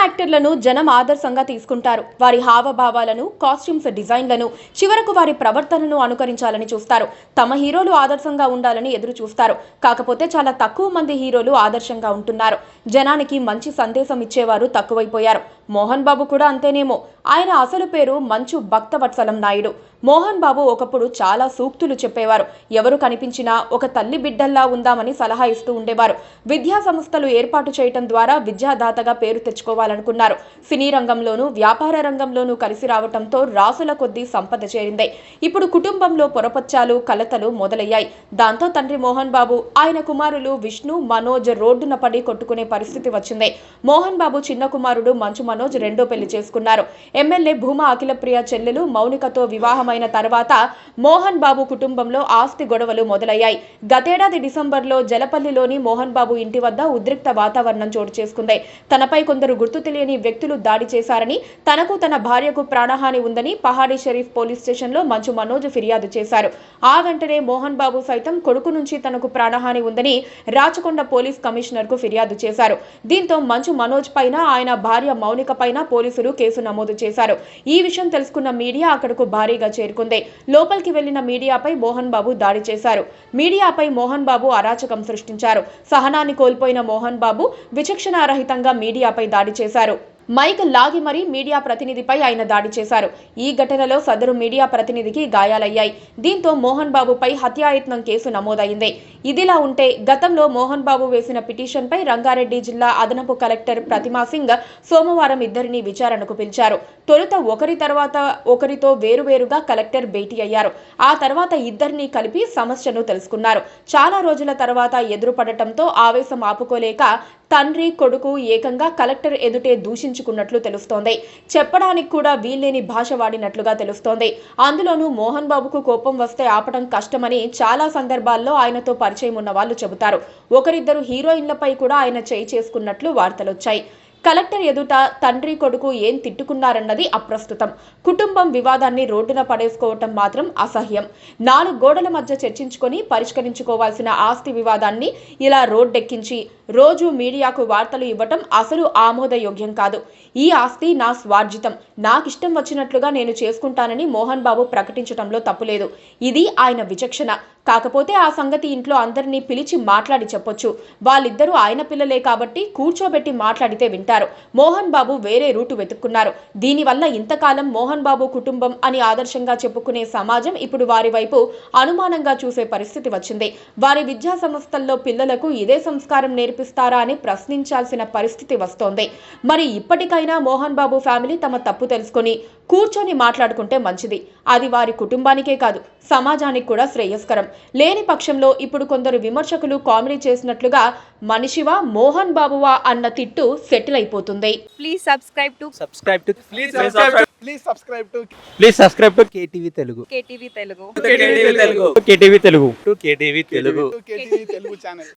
యాక్టర్లను జనం ఆదర్శంగా తీసుకుంటారు. వారి హావభావాలను, కాస్ట్యూమ్స్ డిజైన్లను, చివరకు వారి ప్రవర్తనను అనుకరించాలని చూస్తారు. తమ హీరోలు ఆదర్శంగా ఉండాలని ఎదురు చూస్తారు. కాకపోతే చాలా తక్కువ మంది హీరోలు ఆదర్శంగా ఉంటున్నారు. జనానికి మంచి సందేశం ఇచ్చేవారు తక్కువైపోయారు. మోహన్ బాబు కూడా అంతేనేమో. ఆయన అసలు పేరు మంచు భక్తవత్సలం నాయుడు. మోహన్ బాబు ఒకప్పుడు చాలా సూక్తులు చెప్పేవారు. ఎవరు కనిపించినా ఒక తల్లి బిడ్డల్లా ఉందామని సలహా ఇస్తూ ఉండేవారు. విద్యా సంస్థలు ఏర్పాటు చేయటం ద్వారా విద్యాదాతగా పేరు తెచ్చుకోవాలనుకున్నారు. సినీ రంగంలోనూ వ్యాపార రంగంలోనూ కలిసి రావటంతో రాసుల కొద్దీ సంపద చేరింది. ఇప్పుడు కుటుంబంలో పొరపచ్చాలు, కలతలు మొదలయ్యాయి. దాంతో తండ్రి మోహన్ బాబు, ఆయన కుమారులు విష్ణు, మనోజ్ రోడ్డున పడి కొట్టుకునే పరిస్థితి వచ్చింది. మోహన్ బాబు చిన్న కుమారుడు మంచు మనోజ్ రెండో పెళ్లి చేసుకున్నారు. ఎమ్మెల్యే భూమా అఖిలప్రియ చెల్లెలు మౌనికతో వివాహమైన తర్వాత మోహన్ బాబు కుటుంబంలో ఆస్తి గొడవలు మొదలయ్యాయి. గతేడాది డిసెంబర్లో జలపల్లిలోని మోహన్ బాబు ఇంటి వద్ద ఉద్రిక్త వాతావరణం చోటు చేసుకుంది. తనపై కొందరు గుర్తు తెలియని వ్యక్తులు దాడి చేశారని, తనకు తన భార్యకు ప్రాణహాని ఉందని పహాడీ షరీఫ్ పోలీస్ స్టేషన్లో మంచు మనోజ్ ఫిర్యాదు చేశారు. ఆ వెంటనే మోహన్ బాబు సైతం కొడుకు నుంచి తనకు ప్రాణహాని ఉందని రాచకొండ పోలీస్ కమిషనర్ కు ఫిర్యాదు చేశారు. దీంతో మంచు మనోజ్ పైన, ఆయన భార్య మౌనిక పైన పోలీసులు కేసు నమోదు చేశారు. ఈ విషయం తెలుసుకున్న మీడియా అక్కడకు భారీగా చేరుకుంది. లోపలికి వెళ్లిన మీడియాపై మోహన్ బాబు దాడి చేశారు. మీడియాపై మోహన్ బాబు అరాచకం సృష్టించారు. సహనాన్ని కోల్పోయిన మోహన్ బాబు విచక్షణారహితంగా మీడియాపై దాడి చేశారు. మైక్ లాగి మరీ మీడియా ప్రతినిధిపై ఆయన దాడి చేశారు. ఈ ఘటనలో సదరు మీడియా ప్రతినిధికి గాయాలయ్యాయి. దీంతో మోహన్ బాబుపై హత్యాయత్నం కేసు నమోదైంది. ఇదిలా ఉంటే గతంలో మోహన్ బాబు వేసిన పిటిషన్పై రంగారెడ్డి జిల్లా అదనపు కలెక్టర్ ప్రతిమా సింగ్ సోమవారం ఇద్దరిని విచారణకు పిలిచారు. తొలుత ఒకరి తర్వాత ఒకరితో వేరువేరుగా కలెక్టర్ భేటీ అయ్యారు. ఆ తర్వాత ఇద్దరిని కలిపి సమస్యను తెలుసుకున్నారు. చాలా రోజుల తర్వాత ఎదురుపడటంతో ఆవేశం ఆపుకోలేక తండ్రి, కొడుకు ఏకంగా కలెక్టర్ ఎదుటే దూషించుకున్నట్లు తెలుస్తోంది. చెప్పడానికి కూడా వీల్లేని భాష వాడినట్లుగా తెలుస్తోంది. అందులోనూ మోహన్ బాబుకు కోపం వస్తే ఆపడం కష్టమని చాలా సందర్భాల్లో ఆయనతో పరిచయం ఉన్న వాళ్ళు చెబుతారు. ఒకరిద్దరు హీరోయిన్లపై కూడా ఆయన చేయి చేసుకున్నట్లు వార్తలొచ్చాయి. కలెక్టర్ ఎదుట తండ్రి, కొడుకు ఏం తిట్టుకున్నారన్నది అప్రస్తుతం. కుటుంబం వివాదాన్ని రోడ్డున పడేసుకోవటం మాత్రం అసహ్యం. 4 గోడల మధ్య చర్చించుకొని పరిష్కరించుకోవాల్సిన ఆస్తి వివాదాన్ని ఇలా రోడ్డెక్కించి రోజు మీడియాకు వార్తలు ఇవ్వటం అసలు ఆమోదయోగ్యం కాదు. ఈ ఆస్తి నా స్వార్జితం, నాకిష్టం వచ్చినట్లుగా నేను చేసుకుంటానని మోహన్ బాబు ప్రకటించడంలో తప్పులేదు. ఇది ఆయన విచక్షణ. కాకపోతే ఆ సంగతి ఇంట్లో అందరినీ పిలిచి మాట్లాడి చెప్పొచ్చు. వాళ్ళిద్దరూ ఆయన పిల్లలే కాబట్టి కూర్చోబెట్టి మాట్లాడితే వింటారు. మోహన్ బాబు వేరే రూటు వెతుక్కున్నారు. దీనివల్ల ఇంతకాలం మోహన్ బాబు కుటుంబం అని ఆదర్శంగా చెప్పుకునే సమాజం ఇప్పుడు వారి వైపు అనుమానంగా చూసే పరిస్థితి వచ్చింది. వారి విద్యా సంస్థల్లో పిల్లలకు ఇదే సంస్కారం నేర్పిస్తారా అని ప్రశ్నించాల్సిన పరిస్థితి వస్తోంది. మరి ఇప్పటికైనా మోహన్ బాబు ఫ్యామిలీ తమ తప్పు తెలుసుకొని కూర్చొని మాట్లాడుకుంటే మంచిది. అది వారి కుటుంబానికే కాదు, సమాజానికి కూడా శ్రేయస్కరం. లేని పక్షంలో ఇప్పుడు కొందరు విమర్శకులు కామెడీ చేసినట్లుగా మనిషివా మోహన్ బాబువా అన్న తిట్టు సెటిల్ అయిపోతుంది. Please subscribe to KTV Telugu. KTV Telugu channel.